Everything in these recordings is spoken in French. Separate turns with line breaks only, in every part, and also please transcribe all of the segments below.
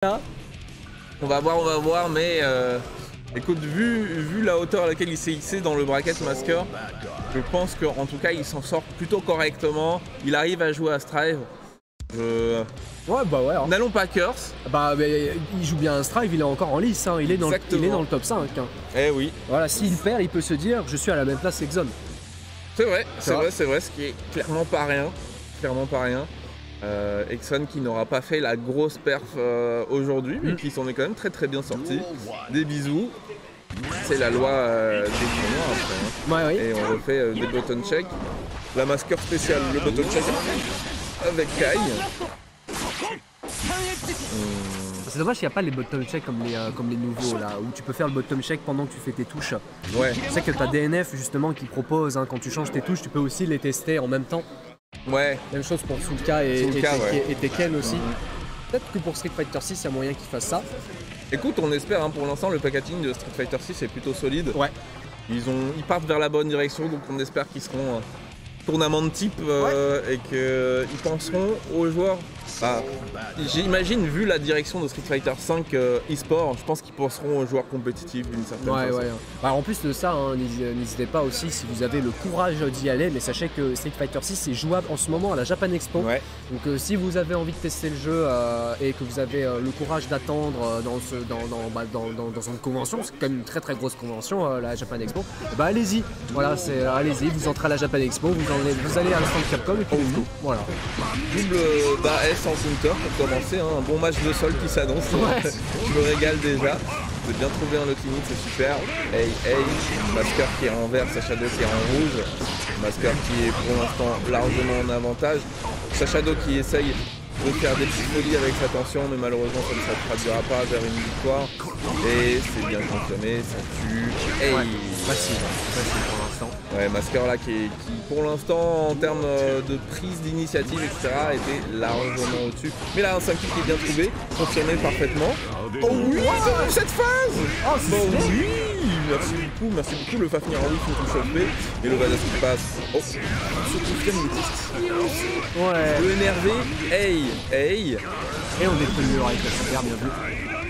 là.
On va voir, mais écoute, vu la hauteur à laquelle il s'est hissé dans le bracket Masker, je pense qu'en tout cas il s'en sort plutôt correctement. Il arrive à jouer à Strive.
Ouais, bah ouais.
N'allons pas Curse.
Bah, mais il joue bien un Strive, il est encore en lice, hein. Il est dans le top 5. Hein.
Eh oui.
Voilà, s'il perd, il peut se dire je suis à la même place qu'Exon.
C'est vrai, ce qui est clairement pas rien. Exxon qui n'aura pas fait la grosse perf aujourd'hui, mais qui s'en est quand même très bien sorti. Des bisous. C'est la loi des tournois après. Hein.
Ouais, oui.
Et on refait des button check. La Masker spéciale, le button check avec Kai.
C'est dommage qu'il n'y a pas les bottom check comme les nouveaux là, où tu peux faire le bottom check pendant que tu fais tes touches.
Ouais.
Tu sais que tu as DNF justement qui propose, hein, quand tu changes tes touches, tu peux aussi les tester en même temps.
Ouais.
Même chose pour Sulka et Tekken aussi. Peut-être que pour Street Fighter 6, il y a moyen qu'ils fassent ça.
Écoute, on espère, hein, pour l'instant le packaging de Street Fighter 6 est plutôt solide.
Ouais.
Ils partent vers la bonne direction, donc on espère qu'ils seront tournament de type et qu'ils penseront aux joueurs. Bah, j'imagine, vu la direction de Street Fighter 5 e-sport, je pense qu'ils penseront aux joueurs compétitifs d'une certaine façon.
Ouais. Bah, en plus de ça, hein, n'hésitez pas aussi si vous avez le courage d'y aller, mais sachez que Street Fighter 6 est jouable en ce moment à la Japan Expo.
Ouais.
Donc si vous avez envie de tester le jeu et que vous avez le courage d'attendre dans une convention, c'est quand même une très grosse convention, la Japan Expo, bah allez-y. Voilà, allez-y, vous entrez à la Japan Expo, vous allez à l'instant Capcom et puis voilà.
Double S en counter pour commencer, hein. Un bon match de sol qui s'annonce.
Ouais.
Je me régale déjà. J'ai bien trouvé un lock limit, c'est super. Hey, Masker qui est en vert, Sashado qui est en rouge. Masker qui est pour l'instant largement en avantage. Sashado qui essaye de faire des petites folies avec sa tension, mais malheureusement ça ne se traduira pas vers une victoire. Et c'est bien confirmé, ça tue. Hey.
Ouais. Facile pour l'instant.
Ouais, Masker là qui pour l'instant en termes de prise d'initiative etc était largement au-dessus. Mais là un 5 kick qui est bien trouvé, confirmé parfaitement. Oh oui, cette phase.
Oh c'est
oui. Merci beaucoup, le Fafnir en 8 qui touche au B et le Badass qui passe. Oh, ce système il était
ouais.
Le énervé, hey.
Et on détruit le mur avec la super, bien vu.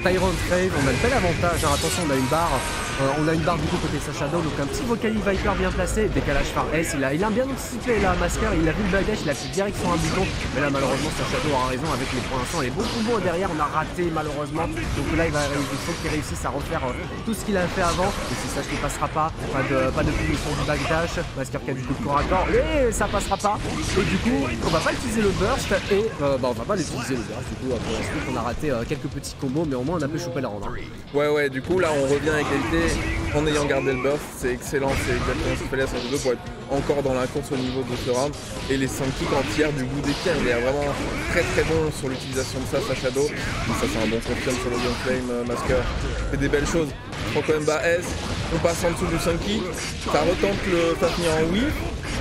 Tyrant Crave, on a le bel avantage, hein. Attention on a une barre du coup côté Sashado, donc un petit Vocali Viper bien placé, décalage phare S, il a bien anticipé la Masker, il a vu le bagage, il a fait direct sur un bouton, mais là malheureusement Sashado a raison avec les pour l'instant, les beaux combos derrière, on a raté malheureusement, donc là il faut qu'il réussisse à refaire tout ce qu'il a fait avant, et si ça ne passera pas de punition du backdash, Masker qui a du coup de corps à corps, et ça passera pas, et du coup on va pas utiliser le burst, et on va pas l'utiliser le burst, du coup pour l'instant on a raté quelques petits combos, mais au moins on a pu choper la ronde.
Ouais, du coup là on revient à égalité en ayant gardé le burst, c'est excellent, c'est exactement ce qu'il fallait à 1-2 pour être encore dans la course au niveau de ce round. Et les 5 kicks entières du bout des pieds, il est vraiment très bon sur l'utilisation de ça, Sashado. Ça c'est un bon confirme sur le Gunflame Masker. Fait des belles choses. Je prends quand même bas S, on passe en dessous du 5 kick, ça retente le Fafnir en oui,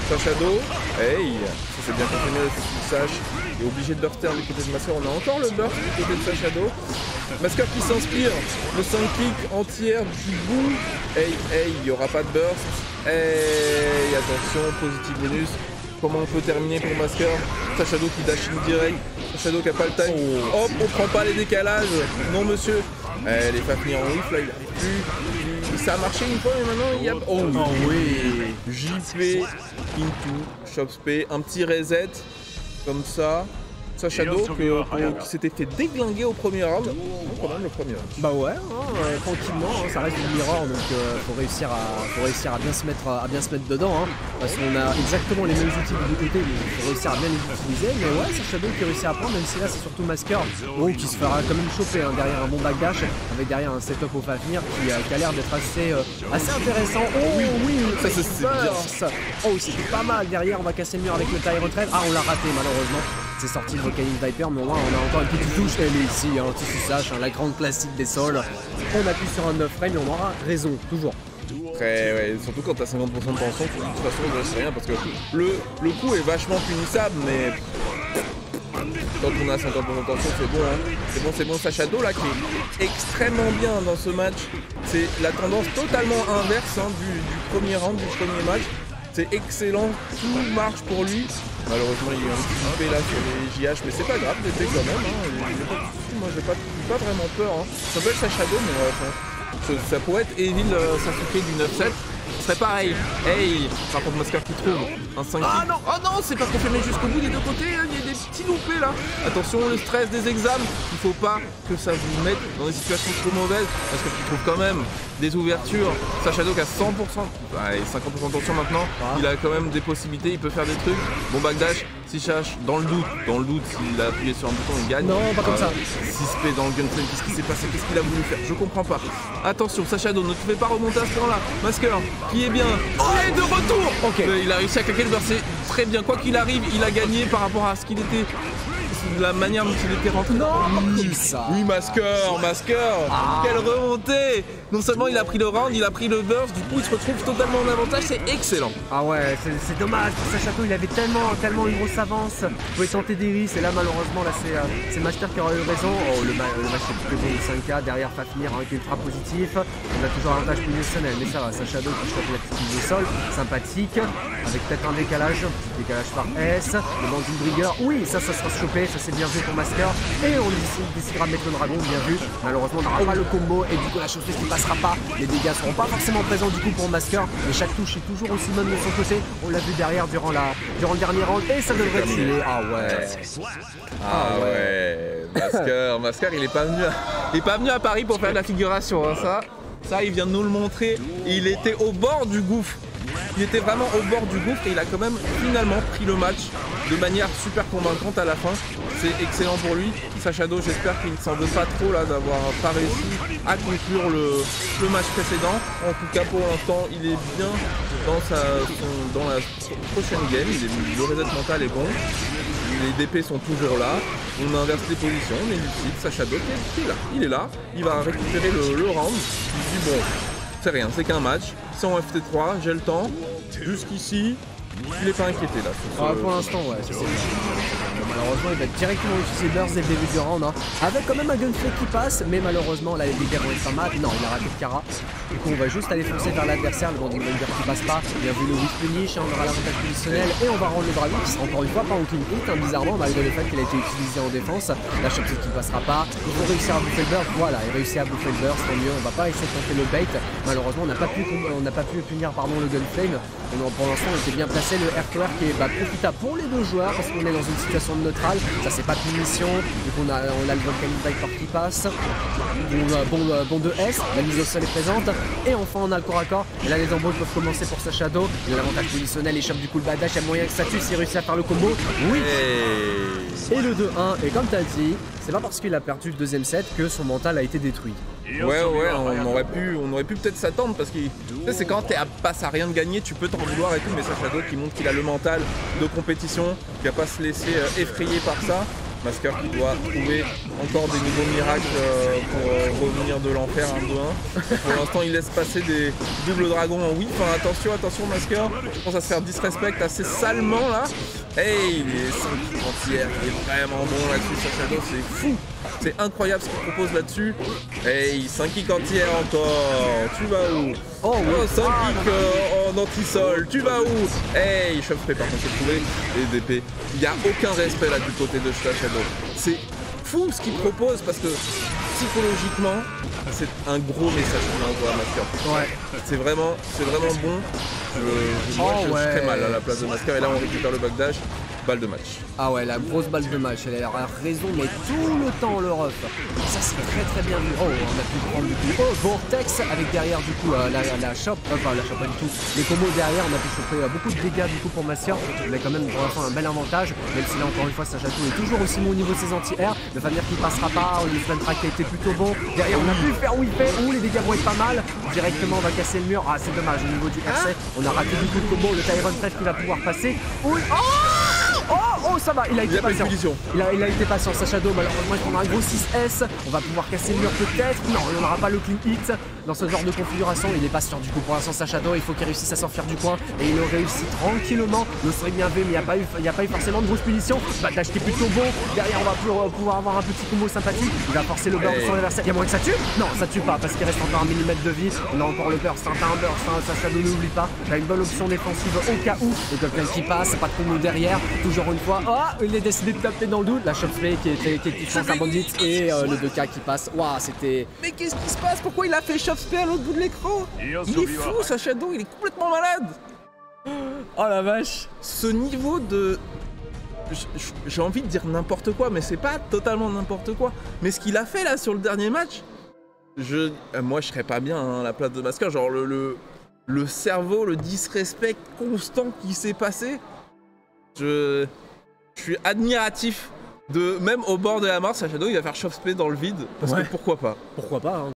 Sashado, hey, ça c'est bien confirmé, il faut que tu le saches. Il est obligé de burster du côté de Masker, on a encore le burst du côté de Sashado. Masker qui s'inspire, le 5 kick entière du bout. Hey, il n'y aura pas de burst. Hey, attention, positif bonus. Comment on peut terminer pour Masker? Sashado qui dash in direct. Sashado qui a pas le time. Hop, on prend pas les décalages. Non monsieur. Les Fafnir en whiff là, il arrive plus. Ça a marché une fois mais maintenant il y a. Oh oui. JP into Shopsp. Un petit reset comme ça. Sashado qui s'était fait déglinguer au premier round. Quand même le premier round.
Bah ouais, tranquillement, hein, ça reste une mirror, donc faut réussir à bien se mettre dedans, hein, parce qu'on a exactement les mêmes outils de côté, mais il faut réussir à bien les utiliser. Mais ouais, Sashado qui réussit à prendre, même si là c'est surtout Masker qui se fera quand même choper, hein, derrière un bon backdash, avec derrière un setup au Fafnir qui a l'air d'être assez intéressant. Oh oui, ça c'est bien. Oh c'était pas mal, derrière on va casser le mur avec le Tyrant Crave. Ah on l'a raté malheureusement. C'est sorti le Vocali Viper, mais au moins on a encore une petite touche, elle est ici, hein, tu saches, hein, la grande classique des sols. On appuie sur un 9 frame et on aura raison, toujours.
Ouais, surtout quand t'as 50% de tension, de toute façon il ne reste rien parce que le coup est vachement punissable, mais quand on a 50% de tension c'est bon, hein. C'est bon, Sashado là qui est extrêmement bien dans ce match. C'est la tendance totalement inverse, hein, du premier round, du premier match. C'est excellent, tout marche pour lui. Malheureusement il y a un petit loupé là sur les JH, mais c'est pas grave, j'étais quand même, hein. Moi j'ai pas de pas vraiment peur. Hein. Ça peut être Sashado, mais ça pourrait être Evil Sasuke du 9-7. Ce serait pareil. Hey, par contre, Masker qui trouve un 5. Ah non, oh non, c'est pas confirmé jusqu'au bout des deux côtés. Il y a des petits loupés là. Attention, le stress des examens. Il faut pas que ça vous mette dans des situations trop mauvaises. Parce que tu trouves quand même des ouvertures. Sashado qui a 100%, ouais, 50% de tension maintenant. Il a quand même des possibilités. Il peut faire des trucs. Bon backdash. Si Sash, dans le doute, s'il a appuyé sur un bouton, il gagne.
Non, pas comme ça.
6P dans le gunplay, qu'est-ce qui s'est passé? Qu'est-ce qu'il a voulu faire? Je comprends pas. Attention, Sashado, ne te fais pas remonter à ce point-là. Masker, qui est bien. Oh, et de retour. Ok. Il a réussi à claquer le beurre, c'est très bien. Quoi qu'il arrive, il a gagné par rapport à ce qu'il était. De la manière dont il était rentré.
Non,
oui, Masker. Quelle remontée. Non seulement il a pris le round, il a pris le burst, du coup il se retrouve totalement en avantage, c'est excellent.
Ah ouais, c'est dommage, Sashado il avait tellement une grosse avance, il pouvait tenter des risques, et là malheureusement là c'est Master qui aura eu raison. Oh le match est plus bon, 5K, derrière va finir avec ultra positif, on a toujours un avantage positionnel, mais ça va, Sashado qui chope la petite au sol, sympathique, avec peut-être un décalage par S, le bandit Brigger, oui ça sera chopé, ça c'est bien vu pour Masker, et on décidera de mettre le dragon, bien vu, malheureusement on n'aura pas le combo, et du coup la chose qui passera pas, les dégâts seront pas forcément présents du coup pour Masker, mais chaque touche est toujours aussi bonne de son côté, on l'a vu derrière durant le dernier round, et ça devrait tuer. Ah ouais,
Masker il est pas venu à Paris pour faire de la figuration, hein. Ça il vient de nous le montrer, il était au bord du gouffre. Il était vraiment au bord du gouffre et il a quand même finalement pris le match de manière super convaincante à la fin. C'est excellent pour lui. Sashado, j'espère qu'il ne s'en veut pas trop là d'avoir pas réussi à conclure le match précédent. En tout cas pour l'instant il est bien dans la prochaine game. Le reset mental est bon. Les DP sont toujours là. On inverse les positions, mais lucide. Sashado il est là. Il va récupérer le round. Il dit bon, c'est rien, c'est qu'un match. C'est en FT3, j'ai le temps. Jusqu'ici, il n'est pas inquiété là.
Pour l'instant, ouais, c'est malheureusement, il va directement utiliser burst dès le début du round. Avec quand même un gunplay qui passe, mais malheureusement, là, les dégâts vont être pas mal. Non, il a raté le Kara. Du coup, on va juste aller foncer vers l'adversaire. Le banding Bringer qui passe pas. Bien vu le weak punish, on aura l'avantage positionnel et on va rendre le dragon qui sera encore une fois pas en clean hit, bizarrement, malgré le fait qu'il a été utilisé en défense. La chopstick qui passera pas. Il faut réussir à bouffer le burst. Voilà, il réussit à bouffer le burst, tant mieux. On va pas essayer de tenter le bait. Malheureusement, on n'a pas pu punir le gunflame. Pour l'instant, on était bien placé. Le R2R qui est profitable pour les deux joueurs parce qu'on est dans une situation de neutrale. Ça, c'est pas punition. Du coup, on a le Volcanic Viper qui passe. Bon de S. La mise au sol est présente. Et enfin, on a le corps à corps. Et là, les embrouilles peuvent commencer pour Sashado. Il a l'avantage positionnel. Il chope du coup le badass. Il y a moyen que ça tue s'il réussit à faire le combo. Oui. Et le 2-1. Et comme tu as dit, c'est pas parce qu'il a perdu le deuxième set que son mental a été détruit.
Ouais, on aurait pu peut-être s'attendre parce que c'est quand t'es à passe à rien de gagner, tu peux t'en vouloir et tout, mais Sashado qui montre qu'il a le mental de compétition, qui va pas se laisser effrayer par ça. Masker qui doit trouver encore des nouveaux miracles pour revenir de l'enfer 1-2-1. Pour l'instant, il laisse passer des doubles dragons en whip. Enfin, attention Masker, je pense à se faire disrespect assez salement là. Hey, les 5 entières, il est vraiment bon là-dessus, Sashado, c'est fou. C'est incroyable ce qu'il propose là-dessus. Hey, 5 kicks entières encore. Tu vas où? 5 kicks en anti-sol. Tu vas où? Hey, Chopspray par contre, j'ai trouvé les DP. Il n'y a aucun respect là du côté de Sashado. C'est fou ce qu'il propose parce que psychologiquement, c'est un gros message qu'on envoie à Masker.
Ouais.
C'est vraiment bon. Moi, je suis très mal à la place de Masker et là on récupère le backdash. Balle de match.
Ah ouais, la grosse balle de match, elle a raison, mais tout le temps le ref. Ça c'est très bien vu. Oh, on a pu prendre du coup. Oh, Vortex avec derrière du coup la chope, enfin la chope pas du tout. Les combos derrière, on a pu choper beaucoup de dégâts du coup pour Masker. Mais quand même pour l'instant un bel avantage. Même si là encore une fois Sashado est toujours aussi bon au niveau de ses anti-air. Le Famir qui passera pas, le flame track a été plutôt bon. Derrière on a pu faire whipper, les dégâts vont être pas mal. Directement on va casser le mur. Ah c'est dommage au niveau du R7. On a raté du coup le combo, le Tyron Tref qui va pouvoir passer. Oui. Oh, ça va, il a été patient. Il a été patient, Sashado. Malheureusement, il prendra un gros 6S. On va pouvoir casser le mur peut-être. Non, on n'aura pas le clean hit. dans ce genre de configuration. Il est pas sûr du coup pour l'instant Sacha Do, il faut qu'il réussisse à s'enfuir du coin et il le réussit tranquillement. Le serait bien vu mais il n'y a pas eu forcément de grosse punition. Battage qui est plutôt bon. Derrière on va pouvoir avoir un petit combo sympathique. Il va forcer le burst de son adversaire. Il y a moyen que ça tue? Non, ça tue pas parce qu'il reste encore 1 millimètre de vie. On a encore le burst, t'as un burst, Sacha Do n'oublie pas. T'as une bonne option défensive au cas où. Le Golden qui passe, pas de combo derrière. Toujours une fois, oh, il est décidé de taper dans le doute. La shotplay qui était sur un bandit et le 2K qui passe. Waouh, c'était...
Mais qu'est-ce qui se passe? Pourquoi il a fait shotplay à l'autre bout de l'écran? Il est fou, Sacha Do, il est complètement malade.
Oh la vache.
Ce niveau de... J'ai envie de dire n'importe quoi, mais c'est pas totalement n'importe quoi. Mais ce qu'il a fait là sur le dernier match, moi je serais pas bien hein, à la place de Masker. Genre le cerveau, le disrespect constant qui s'est passé. Je suis admiratif de même au bord de la mort. Sacha Do il va faire shotplay dans le vide parce que pourquoi pas.
Pourquoi pas hein.